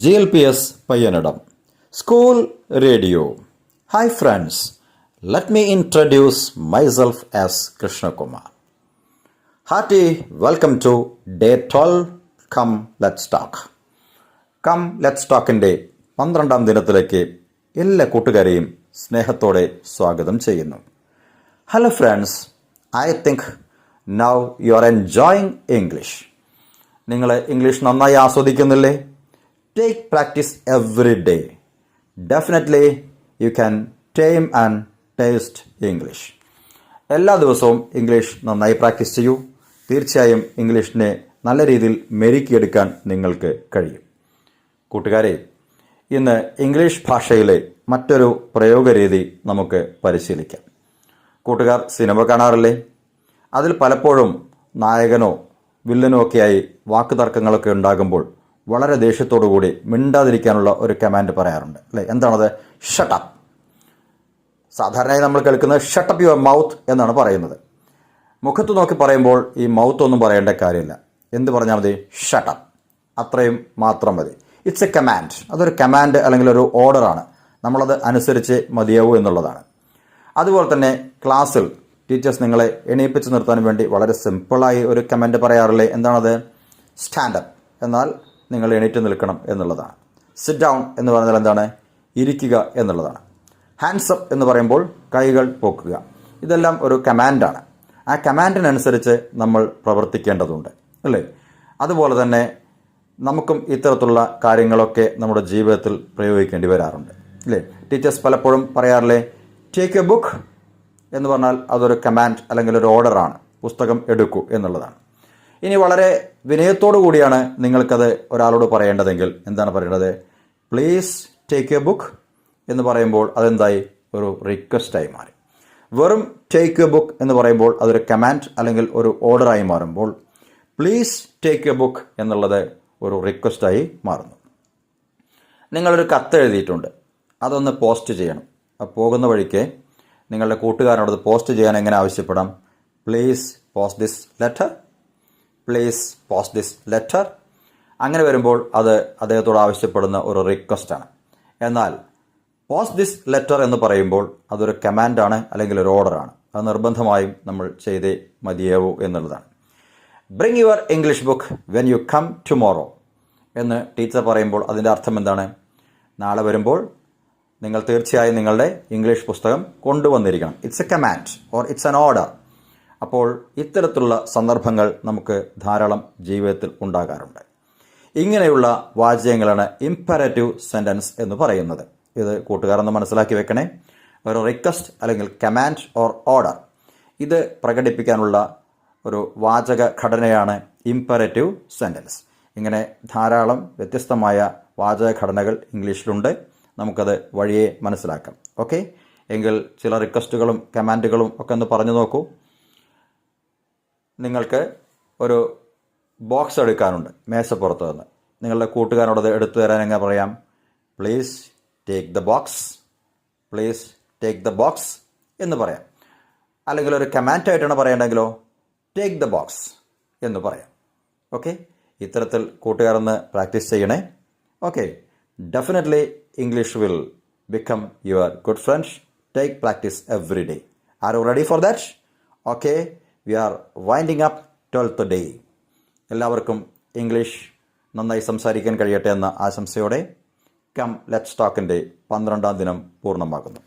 GLPS Payanadam School Radio. Hi friends, let me introduce myself as Krishna Kumar. Hearty welcome to day 12. Come let's talk. Come let's talk in day 12 ദിനത്തിലേക്ക് എല്ലാ കൂട്ടുകാരെയും സ്നേഹത്തോടെ സ്വാഗതം ചെയ്യുന്നു. Hello friends, I think now you are enjoying English. നിങ്ങൾ English നന്നായി ആസ്വദിക്കുന്നില്ലേ? Take practice every day. Definitely you can tame and taste English. എല്ലാ ദിവസവും English നന്നായി പ്രാക്ടീസ് ചെയ്യൂ. തീർച്ചയായും ഇംഗ്ലീഷിനെ നല്ല രീതിയിൽ മെരുക്കിയെടുക്കാൻ നിങ്ങൾക്ക് കഴിയും. കൂട്ടുകാരെ, ഇന്ന് ഇംഗ്ലീഷ് ഭാഷയിലെ മറ്റൊരു പ്രയോഗരീതി നമുക്ക് പരിശീലിക്കാം. കൂട്ടുകാർ സിനിമ കാണാറില്ലേ? അതിൽ പലപ്പോഴും നായകനോ വില്ലനോ ഒക്കെയായി വാക്കുതർക്കങ്ങളൊക്കെ ഉണ്ടാകുമ്പോൾ വളരെ ദേഷ്യത്തോടു കൂടി മിണ്ടാതിരിക്കാനുള്ള ഒരു കമാൻഡ് പറയാറുണ്ട് അല്ലേ? എന്താണത്? ഷട്ടപ്പ്. സാധാരണയായി നമ്മൾ കേൾക്കുന്നത് ഷട്ടപ്പ് യുവർ മൗത്ത് എന്നാണ് പറയുന്നത്. മുഖത്ത് നോക്കി പറയുമ്പോൾ ഈ മൗത്ത് ഒന്നും പറയേണ്ട കാര്യമില്ല. എന്ത് പറഞ്ഞാൽ മതി? ഷട്ടപ്പ്. അത്രയും മാത്രം മതി. It's a command. അതൊരു കമാൻഡ് അല്ലെങ്കിൽ ഒരു ഓർഡറാണ്. നമ്മളത് അനുസരിച്ച് മതിയാവൂ എന്നുള്ളതാണ്. അതുപോലെ തന്നെ ക്ലാസ്സിൽ ടീച്ചേഴ്സ് നിങ്ങളെ എണീപ്പിച്ച് നിർത്താൻ വേണ്ടി വളരെ സിമ്പിളായി ഒരു കമാൻഡ് പറയാറില്ലേ? എന്താണത്? സ്റ്റാൻഡപ്പ്. എന്നാൽ നിങ്ങൾ എണീറ്റ് നിൽക്കണം എന്നുള്ളതാണ്. സിറ്റ് ഡൗൺ എന്ന് പറഞ്ഞാൽ എന്താണ്? ഇരിക്കുക എന്നുള്ളതാണ്. ഹാൻഡ്സ് അപ്പ് എന്ന് പറയുമ്പോൾ കൈകൾ പൊക്കുക. ഇതെല്ലാം ഒരു കമാൻഡാണ്. ആ കമാൻഡിനനുസരിച്ച് നമ്മൾ പ്രവർത്തിക്കേണ്ടതുണ്ട് അല്ലേ? അതുപോലെ തന്നെ നമുക്കും ഇത്തരത്തിലുള്ള കാര്യങ്ങളൊക്കെ നമ്മുടെ ജീവിതത്തിൽ പ്രയോഗിക്കേണ്ടി വരാറുണ്ട് അല്ലേ? ടീച്ചേഴ്സ് പലപ്പോഴും പറയാറില്ലേ, ടേക്ക് എ ബുക്ക് എന്ന് പറഞ്ഞാൽ അതൊരു കമാൻഡ് അല്ലെങ്കിൽ ഒരു ഓർഡറാണ്. പുസ്തകം എടുക്കൂ എന്നുള്ളതാണ്. ഇനി വളരെ വിനയത്തോടു കൂടിയാണ് നിങ്ങൾക്കത് ഒരാളോട് പറയേണ്ടതെങ്കിൽ എന്താണ് പറയേണ്ടത്? പ്ലീസ് ടേക്ക് എ ബുക്ക് എന്ന് പറയുമ്പോൾ അതെന്തായി? ഒരു റിക്വസ്റ്റായി മാറി. വെറും ടേക്ക് എ ബുക്ക് എന്ന് പറയുമ്പോൾ അതൊരു കമാൻഡ് അല്ലെങ്കിൽ ഒരു ഓർഡറായി മാറുമ്പോൾ പ്ലീസ് ടേക്ക് എ ബുക്ക് എന്നുള്ളത് ഒരു റിക്വസ്റ്റായി മാറുന്നു. നിങ്ങളൊരു കത്ത് എഴുതിയിട്ടുണ്ട്, അതൊന്ന് പോസ്റ്റ് ചെയ്യണം. പോകുന്ന വഴിക്ക് നിങ്ങളുടെ കൂട്ടുകാരനോട് പോസ്റ്റ് ചെയ്യാൻ എങ്ങനെ ആവശ്യപ്പെടാം? Please post this letter, please post this letter. അങ്ങനെ വരുമ്പോൾ അത് അദ്ദേഹത്തോട് ആവശ്യപ്പെടുന്ന ഒരു റിക്വസ്റ്റാണ്. എന്നാൽ പോസ്റ്റ് ദിസ് ലെറ്റർ എന്ന് പറയുമ്പോൾ അതൊരു കമാൻഡാണ് അല്ലെങ്കിൽ ഒരു ഓർഡറാണ്. അത് നിർബന്ധമായും നമ്മൾ ചെയ്തേ മതിയാവൂ എന്നുള്ളതാണ്. Bring your English book when you come tomorrow എന്ന് ടീച്ചർ പറയുമ്പോൾ അതിൻ്റെ അർത്ഥം എന്താണ്? നാളെ വരുമ്പോൾ നിങ്ങൾ തീർച്ചയായും നിങ്ങളുടെ ഇംഗ്ലീഷ് പുസ്തകം കൊണ്ടുവന്നിരിക്കണം. It's a command or it's an order. അപ്പോൾ ഇത്തരത്തിലുള്ള സന്ദർഭങ്ങൾ നമുക്ക് ധാരാളം ജീവിതത്തിൽ ഉണ്ടാകാറുണ്ട്. ഇങ്ങനെയുള്ള വാചകങ്ങളാണ് ഇംപെറേറ്റീവ് സെൻറ്റൻസ് എന്ന് പറയുന്നത്. ഇത് കൂട്ടുകാരൊന്ന് മനസ്സിലാക്കി വെക്കണേ. ഒരു റിക്വസ്റ്റ് അല്ലെങ്കിൽ കമാൻഡ് ഓർ ഓർഡർ, ഇത് പ്രകടിപ്പിക്കാനുള്ള ഒരു വാചക ഘടനയാണ് ഇംപെറേറ്റീവ് സെൻറ്റൻസ്. ഇങ്ങനെ ധാരാളം വ്യത്യസ്തമായ വാചക ഘടനകൾ ഇംഗ്ലീഷിലുണ്ട്. നമുക്കത് വഴിയെ മനസ്സിലാക്കാം. ഓക്കെ, എങ്കിൽ ചില റിക്വസ്റ്റുകളും കമാൻഡുകളും ഒക്കെ ഒന്ന് പറഞ്ഞു നോക്കൂ. നിങ്ങൾക്ക് ഒരു ബോക്സ് എടുക്കാനുണ്ട് മേശപ്പുറത്ത് നിന്ന്. നിങ്ങളുടെ കൂട്ടുകാരോടത് എടുത്തു തരാൻ എങ്ങനെ പറയാം? Please take the box, please take the box എന്ന് പറയാം. അല്ലെങ്കിൽ ഒരു കമാൻഡായിട്ടാണ് പറയേണ്ടെങ്കിലോ ടേക്ക് ദ ബോക്സ് എന്ന് പറയാം. ഓക്കെ, ഇത്തരത്തിൽ കൂട്ടുകാരൊന്ന് പ്രാക്ടീസ് ചെയ്യണേ. Okay, definitely English will become your good friend. Take practice every day. Are you ready for that? Okay, we are winding up 12th day. എല്ലാവർക്കും English നന്നായി സംസാരിക്കാൻ കഴിയട്ടെ എന്ന ആശംസയോടെ കം ലെറ്റ്സ് ടോക്കിൻ്റെ 12ാം ദിനം പൂർണ്ണമാകുന്നു.